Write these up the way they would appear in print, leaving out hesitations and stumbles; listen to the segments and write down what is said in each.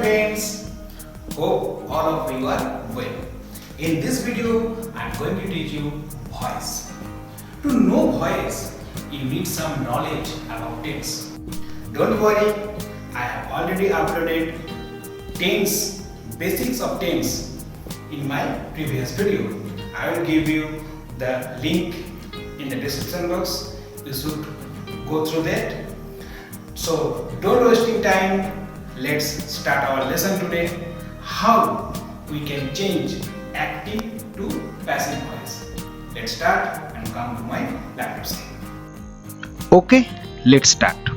friends, hope all of you are well. In this video, I am going to teach you voice. To know voice, you need some knowledge about tense. Don't worry, I have already uploaded tense, basics of tense in my previous video. I will give you the link in the description box. You should go through that. So don't wasting time. Let's start our lesson today. How we can change active to passive voice. Let's start and come to my laptop screen. Okay, let's start.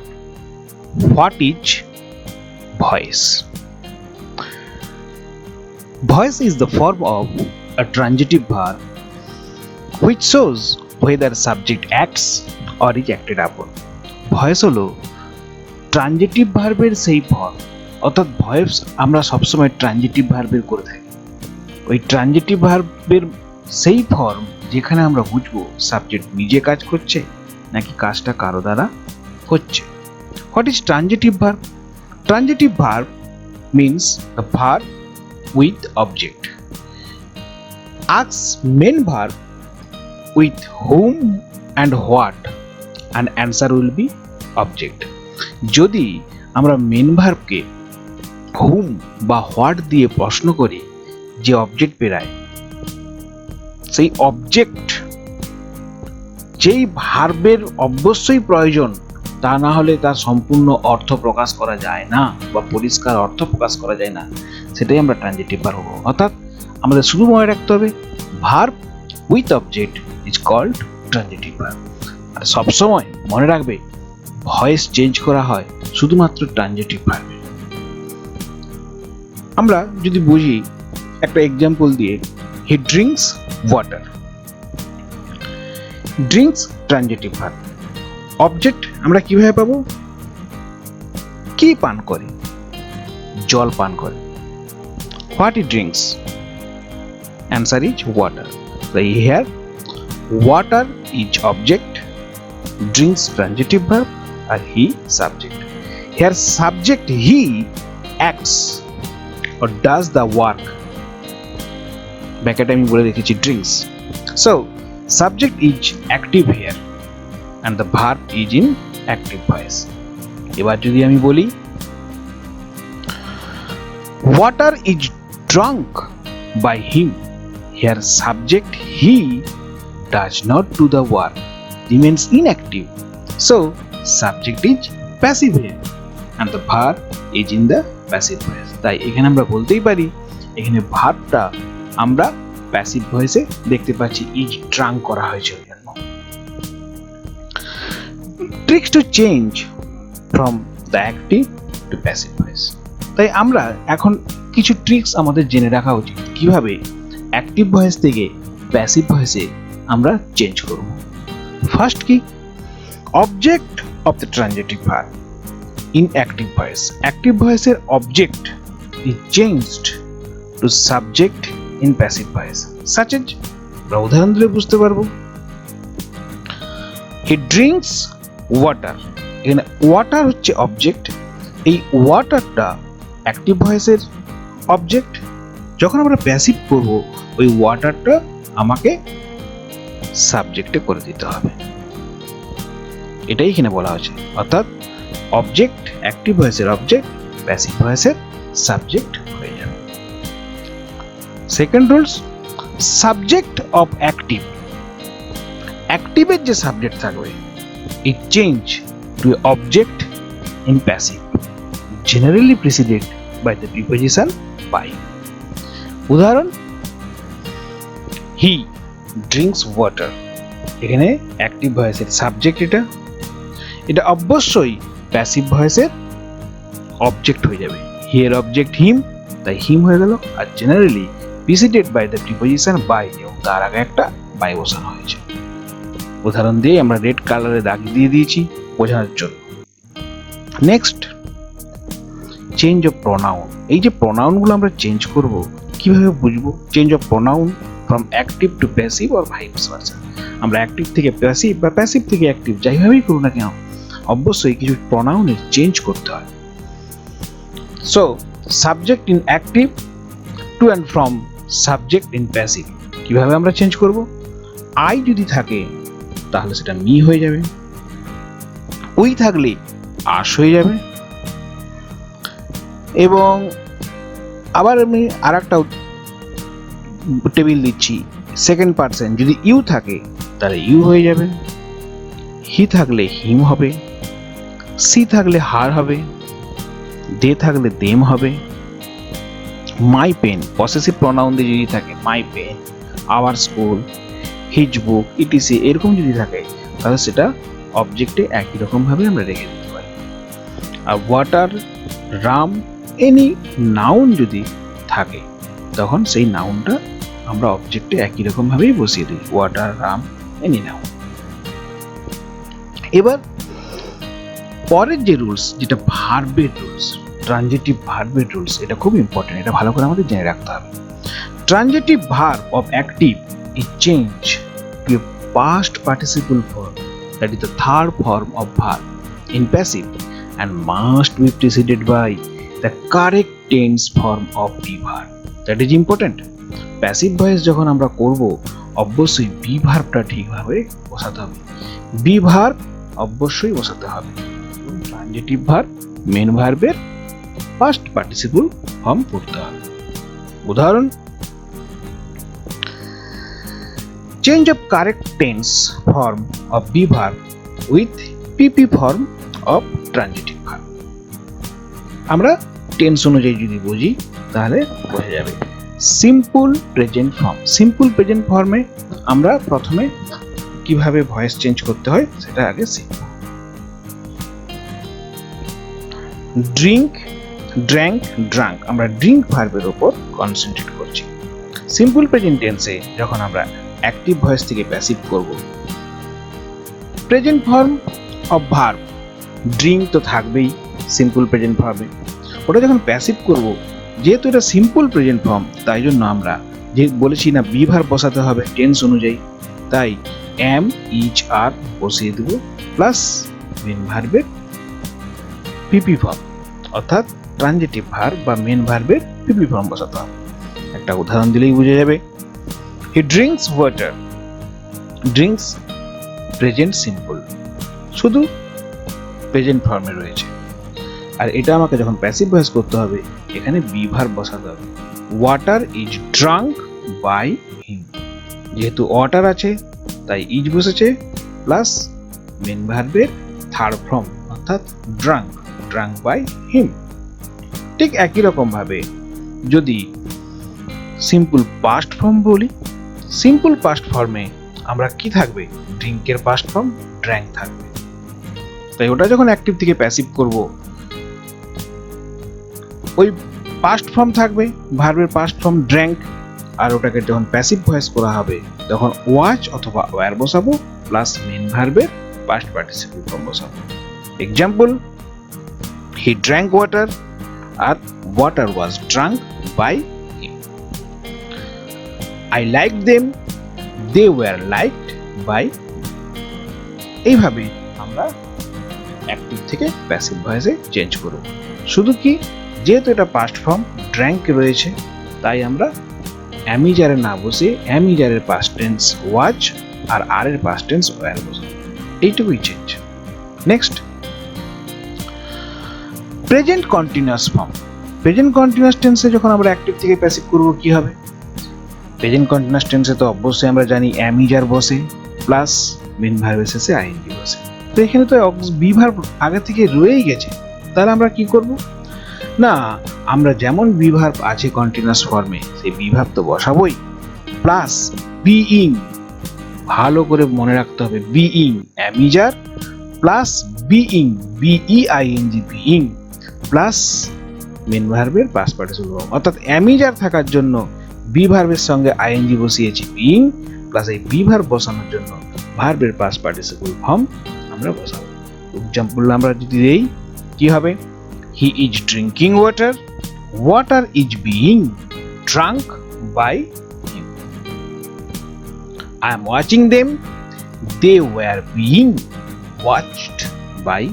What is voice? Voice is the form of a transitive verb which shows whether subject acts or is acted upon. Voice হলো transitive ভার্বের সেই form, অর্থাৎ voice আমরা সবসময় transitive ভার্বের করে থাকি। ওই ট্রানজিটিভ ভার্বের সেই ফর্ম যেখানে আমরা বুঝবো সাবজেক্ট নিজে কাজ করছে নাকি কাজটা কারো দ্বারা হচ্ছে। What is transitive verb? Transitive verb means the verb with object. Asks main verb with whom and what, and answer will be object. যদি আমরা মেন ভার্বকে whom বা what দিয়ে প্রশ্ন করি, যে অবজেক্ট বেরায় সেই অবজেক্ট যেই ভার্বের অবশ্যই প্রয়োজন, তা না হলে তার সম্পূর্ণ অর্থ প্রকাশ করা যায় না বা পরিষ্কার অর্থ প্রকাশ করা যায় না, সেটাই আমরা ট্রানজিটিভ ভার্ব হবো। অর্থাৎ আমাদের শুধু মনে রাখতে হবে verb with object is called transitive verb. আর সবসময় মনে রাখবে ভয়েস চেঞ্জ করা হয় শুধুমাত্র ট্রানজিটিভ ভার্বে। আমরা যদি বুঝি একটা এক্সাম্পল দিয়ে, he drinks water. Drinks transitive verb. Object আমরা কিভাবে পাবো? কি পান করে? জল পান করে। What he drinks? Answer is water. Here water is object, drinks transitive verb, আর he subject. Here subject he acts or does the work. ব্যাকেটে আমি বলে রেখেছি drinks. So subject is active here and the verb is in active voice. এবার যদি আমি বলি water is drunk by him, here subject he does not do the work remains inactive, so subject is passive here and the verb is in the passive voice. তাই এখানে আমরা বলতেই পারি এখানে ভার্বটা আমরা প্যাসিভ ভয়েসে দেখতে পাচ্ছি, ইজ ড্রাঙ্ক করা হয়েছে ওই জন্য। Tricks to change from the active to passive voice. তাই আমরা এখন কিছু ট্রিক্স আমাদের জেনে রাখা উচিত কিভাবে অ্যাক্টিভ ভয়েস থেকে প্যাসিভ ভয়েসে আমরা চেঞ্জ করব। ফার্স্ট কি? Object of the transitive verb in active voice. Active voice এর object is changed to subject in passive voice. Such as আমরা উদাহরণ দিলে বুঝতে পারবো। He drinks water. এখানে water হচ্ছে object, এই ওয়াটারটা অ্যাক্টিভ ভয়েসের অবজেক্ট। যখন আমরা প্যাসিভ করব ওই ওয়াটারটা আমাকে সাবজেক্টে করে দিতে হবে, এটাই এখানে বলা হয়েছে। অর্থাৎ অবজেক্ট অ্যাক্টিভ ভয়েসের অবজেক্ট, প্যাসিভ ভয়েসের সাবজেক্ট হয়ে যাবে। Second rules, subject of active. অ্যাক্টিভের যে সাবজেক্ট থাকবে it change to object in passive, generally preceded by the preposition by. উদাহরণ, হি ড্রিঙ্কস ওয়াটার। এখানে অ্যাক্টিভ ভয়েসের সাবজেক্ট, এটা অবশ্যই প্যাসিভ ভয়েসের অবজেক্ট হয়ে যাবে। হিয়ার অবজেক্ট হিম, তাই হিম হয়ে গেল। আর generally preceded by the preposition by, এবং তার আগে একটা বাই বসানো হয়েছে। উদাহরণ দিয়ে আমরা রেড কালারে দাগ দিয়ে দিয়েছি বোঝানোর জন্য। Next, change of pronoun. এই যে প্রোনাউনগুলো আমরা চেঞ্জ করব, কিভাবে বুঝবো? Change of pronoun from active to passive or vice versa. আমরা অ্যাক্টিভ থেকে প্যাসিভ বা প্যাসিভ থেকে অ্যাক্টিভ যাইভাবেই করুন না কেন, অবশ্যই কিছু প্রোনাউনের চেঞ্জ করতে হয়। So subject in active to and from subject in passive. কিভাবে আমরা চেঞ্জ করব? আই যদি থাকে তাহলে সেটা মি হয়ে যাবে, উই থাকলে আস হয়ে যাবে, এবং আবার আমি আর একটা টেবিল দিচ্ছি, সেকেন্ড পারসন যদি ইউ থাকে তাহলে ইউ হয়ে যাবে, হি থাকলে হিম হবে, সি থাকলে হার হবে, দে থাকলে দেম হবে, মাই পেন পসেসিভ প্রনাউন দিয়ে যদি থাকে my pen, our school, his book, etc এরকম যদি থাকে তাহলে সেটা অবজেক্টে একই রকম ভাবে আমরা রেখে দিতে পারি। আর ওয়াটার, রাম এনি নাউন যদি থাকে তখন সেই নাউনটা আমরা অবজেক্টে একই রকম ভাবেই বসিয়ে দিই, ওয়াটার, রাম, এনি নাউন। এবার পরের যে রুলস, যেটা ভার্বের রুলস, ট্রানজিটিভ ভার্বের রুলস, এটা খুব ইম্পর্টেন্ট, এটা ভালো করে আমাদের জেনে রাখতে হবে। Transitive verb of active is change to A past participle form, that is the third form of verb in passive and must be preceded by the correct tense form of the verb. That is important. Passive voice যখন আমরা করব অবশ্যই B ভার্বটা ঠিকভাবে বসাতে হবে, be verb অবশ্যই বসাতে হবে। ট্রানজিটিভ ভার্ব মেন ভার্বের পাস্ট পার্টিসিপল ফর্ম করতে হবে। উদাহরণ, change of correct tense form of be verb with PP form of transitive verb. আমরা টেন্স অনুযায়ী যদি বুঝি তাহলে বোঝা যাবে। Simple present form, simple present ফর্মে আমরা প্রথমে কিভাবে ভয়েস চেঞ্জ করতে হয় সেটা আগে শিখব। ড্রিঙ্ক, ড্র্যাঙ্ক, ড্রাঙ্ক, আমরা ড্রিঙ্ক ভার্বের উপর কনসেন্ট্রেট করছি। সিম্পল প্রেজেন্ট টেন্সে যখন আমরা অ্যাক্টিভ ভয়েস থেকে প্যাসিভ করব, present form of verb drink তো থাকবেই সিম্পল প্রেজেন্ট ভার্বে, ওটা যখন প্যাসিভ করব যেহেতু এটা সিম্পল প্রেজেন্ট ফর্ম তাই জন্য আমরা যে বলেছি না বি ভার্ব বসাতে হবে টেন্স অনুযায়ী, তাই এম, ইজ, আর বসিয়ে দেব প্লাস মেন ভার্বের পিপি ফর্ম, অর্থাৎ ট্রানজিটিভ ভার্ব বা মেন ভার্বের পিপি ফর্ম বসাতে হবে। একটা উদাহরণ দিলেই বোঝা যাবে। হি drinks water, drinks present simple, শুধু প্রেজেন্ট ফর্মে রয়েছে। আর এটা আমাকে যখন প্যাসিভ ভয়েস করতে হবে এখানে বি ভার্ব বসাতে হবে। Water is drunk by him, যেহেতু ওয়াটার আছে তাই ইজ বসেছে প্লাস মেন ভার্বের থার্ড ফর্ম অর্থাৎ ড্রাঙ্ক, ড্রাঙ্ক বাই হিম। ঠিক একই রকম ভাবে যদি সিম্পল পাস্ট ফর্ম বলি, সিম্পল পাস্ট ফর্মে আমরা কি থাকবে, ড্রিঙ্কের পাস্ট ফর্ম ড্র্যাঙ্ক থাকবে। তাই ওটা যখন অ্যাক্টিভ থেকে প্যাসিভ করব ওই পাস্ট ফর্ম থাকবে, ভার্বের পাস্ট ফর্ম ড্র্যাঙ্ক, আর ওটাকে যখন প্যাসিভ ভয়েস করা হবে তখন ওয়াচ অথবা ওয়্যার বসাবো প্লাস মেন ভার্বের পাস্ট পার্টিসিপল ফর্ম বসাবো। এক্সাম্পল, হি ড্র্যাঙ্ক ওয়াটার আর water was drunk by him. I liked them, they were liked by me. এইভাবে আমরা অ্যাক্টিভ থেকে প্যাসিভ ভয়েসে চেঞ্জ করব। শুধু কি যেহেতু এটা পাস্ট ফর্ম ড্র্যাঙ্ক রয়েছে তাই আমরা অ্যামিজারে না বসে অ্যামিজারের পাস্ট টেন্স ওয়াচ আর আর এর পাস্ট টেন্স ওয়্যার বসাবো, এইটুকুই change. Next, present continuous form. Present continuous টেন্সে যখন আমরা অ্যাক্টিভ থেকে প্যাসিভ করব কি হবে, প্রেজেন্ট কন্টিনিউয়াস টেন্সে তো অবশ্যই আমরা জানি অ্যামিজার বসে প্লাস মেন ভার্বের শেষে আইএনজি বসে। তো এখানে তো বি ভার্ব আগে থেকে রয়েই গেছে, তাহলে আমরা কি করব না, আমরা যেমন বি ভার্ব আছে কন্টিনিউয়াস ফর্মে সেই বি ভার্ব তো বসাবোই প্লাস বিইং, ভালো করে মনে রাখতে হবে being am is are plus being B E I N G being plus main ভার্বের পাস্ট পার্টিসিপল ফর্ম, অর্থাৎ অ্যামিজার থাকার জন্য বি ভার্বের সঙ্গে আইএনজি বসিয়েছি বিইং প্লাস এই বি ভার্ব বসানোর জন্য ভার্বের পাস্ট পার্টিসিপল ফর্ম আমরা বসাবো। এক্সাম্পল আমরা যদি দেই কি হবে, he is drinking water, water is being drunk by him. I am watching them, they were being watched by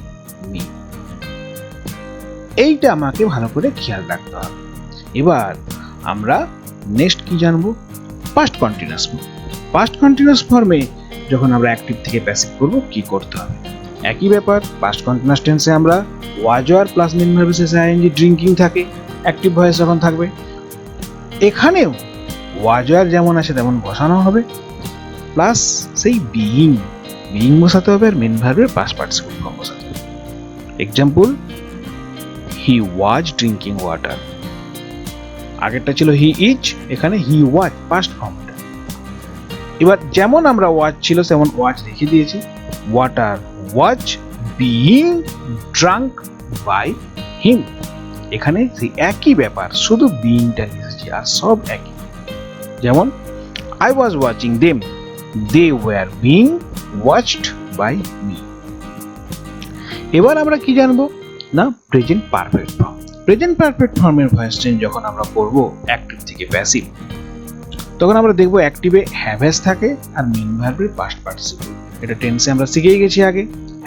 me. এইটা আমাকে ভালো করে খেয়াল রাখতে হবে। এবার আমরা নেক্সট কি জানবো? Past continuous form. Past continuous ফর্মে যখন আমরা অ্যাক্টিভ থেকে প্যাসিভ করব কি করতে হবে? একই ব্যাপার, পাস্ট কন্টিনিউয়াস টেন্সে আমরা ওয়াজ ওয়ার প্লাস মেইন ভার্বের শেষে আইএনজি ড্রিঙ্কিং থাকে, অ্যাক্টিভ ভয়েস যখন থাকবে। এখানেও ওয়াজ ওয়ার যেমন আছে তেমন বসানো হবে, প্লাস সেই বিইং বসাতে হবে, আর মেইন ভার্বের পাস্ট পার্টিসিপল ফর্ম বসাতে হবে। এক্সাম্পল, হি ওয়াজ ড্রিঙ্কিং ওয়াটার। আগেরটা ছিল হি ইজ, এখানে হি ওয়াজ পাস্ট ফর্মটা। এবার যেমন আমরা ওয়াজ ছিল তেমন ওয়াজ লিখে দিয়েছি। Water was being drunk by him. এখানে সেই একই ব্যাপার, শুধু বিইংটা লিখেছি আর সব একই। যেমন I was watching them, they were being watched by me. এবার আমরা কি জানবো না present perfect form. Present perfect ফর্মের ভয়েস চেঞ্জ যখন আমরা করব অ্যাক্টিভ থেকে প্যাসিভ, তখন আমরা দেখবো অ্যাক্টিভে হ্যাভ হ্যাজ থাকে আর মেইন ভার্বের পাস্ট পার্টিসিপল। এটা টেন্সে আমরা শিখেই গেছি আগে,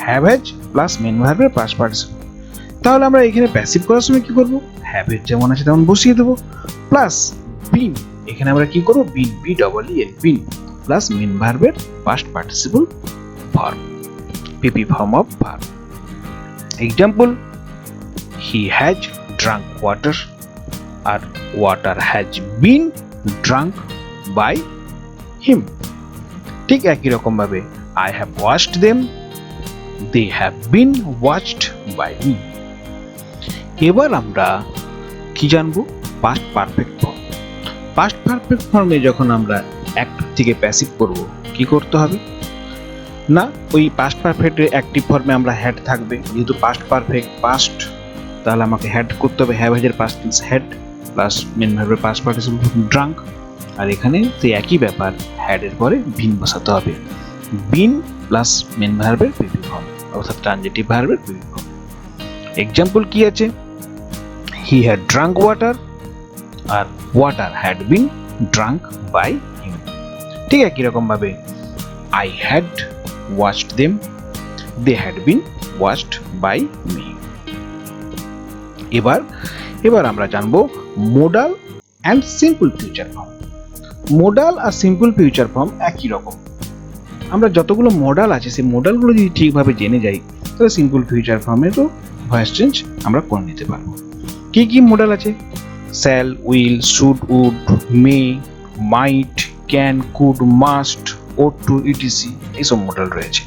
হ্যাভ হ্যাজ প্লাস মেইন ভার্বের পাস্ট পার্টিসিপল। তাহলে আমরা এখানে প্যাসিভ করার সময় কি করব? হ্যাভ হ্যাজ যেমন আছে তেমন বসিয়ে দেবো, প্লাস বিন। এখানে আমরা কি করব? Been, B double E N, been plus main ভার্বের past participle form, P P form of verb. Example, he has drunk water, আর water has been drunk by him. ঠিক একই রকম ভাবে I have watched them, they have been watched by me. এবার আমরা কি জানবো? Past perfect form. Past perfect ফর্মে যখন আমরা অ্যাক্টিভ থেকে প্যাসিভ করব কি করতে হবে না ওই পাস্ট পারফেক্টের অ্যাক্টিভ ফর্মে আমরা হ্যাড থাকবে, যেহেতু পাস্ট পারফেক্ট পাস্ট, তাহলে আমাকে হ্যাড করতে হবে। হ্যাভ হ্যাজের past tense had plus main ভার্বের পাস্ট পার্টিসিপল ড্রাঙ্ক। আর এখানে সেই একই ব্যাপার, হ্যাডের পরে বিন বসাতে হবে, বিন প্লাস মেইন ভার্বের পিপি ফর্ম অর্থাৎ ট্রানজিটিভ ভার্বের পিপি ফর্ম। এক্সাম্পল কি আছে? হি হ্যাড ড্রাঙ্ক ওয়াটার, আর water had been drunk by him. ঠিক একই রকম ভাবে I had watched them, they had been watched by me. এবার আমরা জানবো modal and simple future form. Modal আর সিম্পল ফিউচার ফর্ম একই রকম। আমরা যতগুলো মডাল আছে সেই মডালগুলো যদি ঠিকভাবে জেনে যাই তাহলে সিম্পল ফিউচার ফর্মে তো ভয়েস চেঞ্জ আমরা করে নিতে পারবো। কি কি মডাল আছে? Shall, will, should, would, may, might, can, could, must, ought to, etc, এইসব মডেল রয়েছে।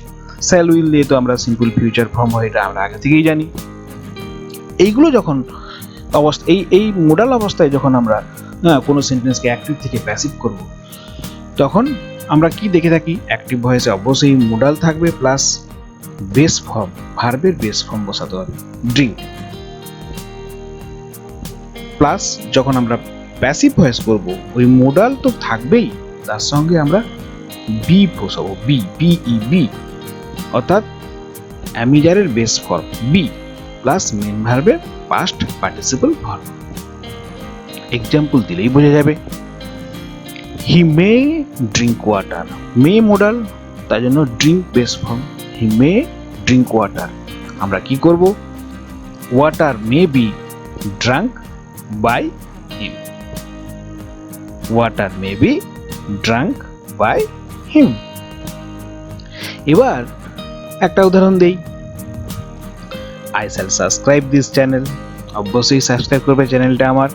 শ্যাল, উইল দিয়ে তো আমরা সিম্পল ফিউচার ফর্ম হয়, এটা আমরা আগে থেকেই জানি। এইগুলো যখন এই মোডাল অবস্থায় যখন আমরা কোনো সেন্টেন্সকে অ্যাক্টিভ থেকে প্যাসিভ করব, তখন আমরা কি দেখে থাকি? অ্যাক্টিভ ভয়েসে অবশ্যই মোডাল থাকবে প্লাস বেস ফর্ম, ভার্বের বেস ফর্ম বসাতে হবে, ড্রিঙ্ক। প্লাস যখন আমরা প্যাসিভ ভয়েস করব ওই মোডাল তো থাকবেই, তার সঙ্গে আমরা বি বসাবো, বি অর্থাৎ অ্যামিজারের base form be plus main ভার্বের পাস্ট পার্টিসিপল ফর্ম। এক্সাম্পল দিলেই বোঝা যাবে। He may drink water, may modal, তার জন্য drink base form, he may drink water. আমরা কি করব? Water may be drunk by him, water may be drunk by him. এবার একটা উদাহরণ দেই। I shall subscribe this channel, অবশ্যই সাবস্ক্রাইব করবে চ্যানেলটা আমার।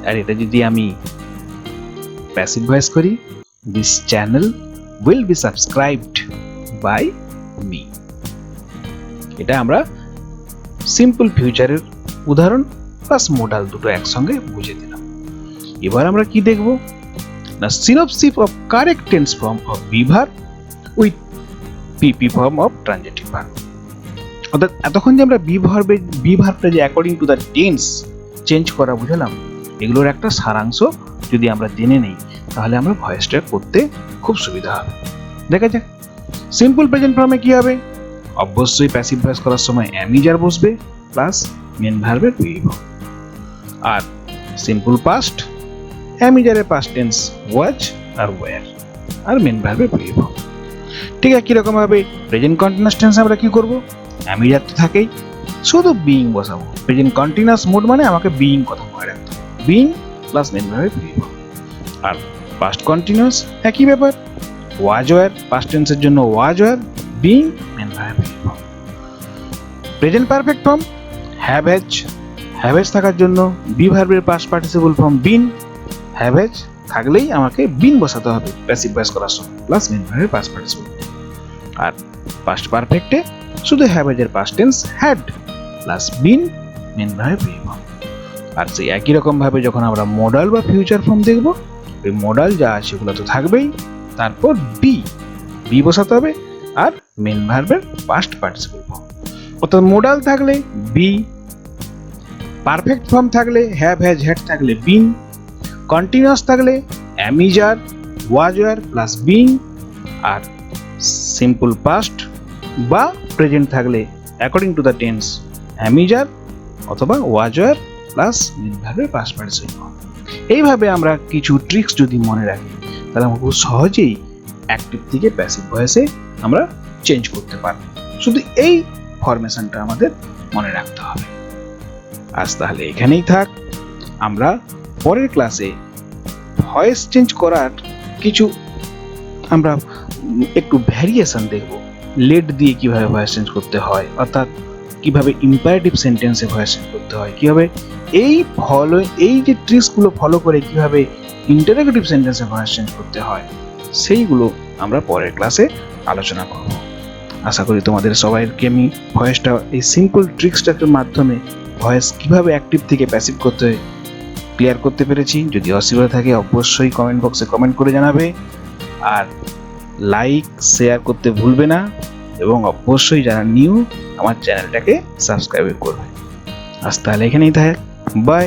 আর এটা যদি আমি প্যাসিভ ভয়েস করি, this channel will be subscribed by me। এটা আমরা সিম্পল ফিউচারের উদাহরণ প্লাস মোডাল দুটো একসঙ্গে বুঝে দিলাম। এবার আমরা কি দেখব না synopsis of correct tense form of be verb with PP form of transitive verb। অর্থাৎ এতক্ষণ যে আমরা বি ভার্বটা যে according to the tense change করা বুঝলাম, এগুলোর একটা সারাংশ যদি আমরা জেনে নেই তাহলে আমরা ভয়েসটা করতে খুব সুবিধা হবে। দেখা যাক সিম্পল প্রেজেন্ট ফর্মে কি হবে। অবশ্যই প্যাসিভ ভয়েস করার সময় অ্যামিজার বসবে প্লাস মেন ভার্বের পিপি ফর্ম। আর সিম্পল পাস্ট অ্যামিজারের পাস্ট টেন্স ওয়াজ আর ওয়্যার আর মেন ভার্বের পিপি ফর্ম। ঠিক একই রকম ভাবে প্রেজেন্ট কন্টিনিউয়াস টেন্স আমরা কি করব? অ্যামিজার তো থাকেই, শুধু বিইং বসাবো। প্রেজেন্ট কন্টিনিউয়াস মোড মানে আমাকে বিইং কথা মনে রাখতে হবে, বিইং প্লাস মেন ভার্বের প্রি ফর্ম। আর পাস্ট কন্টিনিউয়াস একই ব্যাপার, ওয়াজ ওয়্যার পাস্ট টেন্সের জন্য ওয়াজ ওয়্যার, বিইং মেন ভার্বের pre form. Present perfect form have have থাকার জন্য বি ভার্বের past participle form been, have থাকলেই আমাকে বিন বসাতে হবে প্যাসিভ ভয়েস করার সময়, প্লাস মেন ভার্বের পাস্ট পার্টিসিপল। আর পাস্ট পারফেক্টে শুধু হ্যাভ এর past tense had plus been main ভার্বের প্রি ফর্ম। আর সেই একই রকম ভাবে যখন আমরা মডাল বা ফিউচার ফর্ম দেখব, ওই মডাল যা আছে সেগুলো তো থাকবেই, তারপর বি বসাতে হবে আর মেন ভার্বের পাস্ট পার্টিসিপল ফর্ম। অর্থাৎ মডাল থাকলে বি, পারফেক্ট ফর্ম থাকলে হ্যাভ হ্যাজ হ্যাড থাকলে বিন, কন্টিনিউয়াস থাকলে am is are was were plus been, আর সিম্পল পাস্ট বা প্রেজেন্ট থাকলে according to the tense am is are অথবা ওয়াজ ওয়্যার প্লাস মেন ভার্বের পাস্ট পার্টিসিপল ফর্ম। এইভাবে আমরা কিছু ট্রিক্স যদি মনে রাখি তাহলে আমরা খুব সহজেই অ্যাক্টিভ থেকে প্যাসিভ ভয়েসে আমরা চেঞ্জ করতে পারবো। শুধু এই ফরমেশনটা আমাদের মনে রাখতে হবে। আজ তাহলে এখানেই থাক, আমরা পরের ক্লাসে ভয়েস চেঞ্জ করার কিছু আমরা একটু ভ্যারিয়েশন দেখব। লেট দিয়ে কিভাবে ভয়েস চেঞ্জ করতে হয়, অর্থাৎ কিভাবে ইম্পারেটিভ সেন্টেন্সে ভয়েস চেঞ্জ করতে হয়, কিভাবে এই যে ট্রিক্সগুলো ফলো করে কিভাবে ইন্টারোগেটিভ সেন্টেন্সে ভয়েস চেঞ্জ করতে হয়, সেইগুলো আমরা পরের ক্লাসে আলোচনা করব। আশা করি তোমাদের সবাইকে আমি ভয়েসটা এই সিম্পল ট্রিক্সটার মাধ্যমে ভয়েস কিভাবে অ্যাক্টিভ থেকে প্যাসিভ করতে ক্লিয়ার করতে পেরেছি। যদি অসুবিধা থাকে অবশ্যই কমেন্ট বক্সে কমেন্ট করে জানাবে, আর লাইক শেয়ার করতে ভুলবে না, এবং অবশ্যই যারা নিউ আমার চ্যানেলটাকে সাবস্ক্রাইব করবে। আজ তাহলে এখানেই থাক, বাই।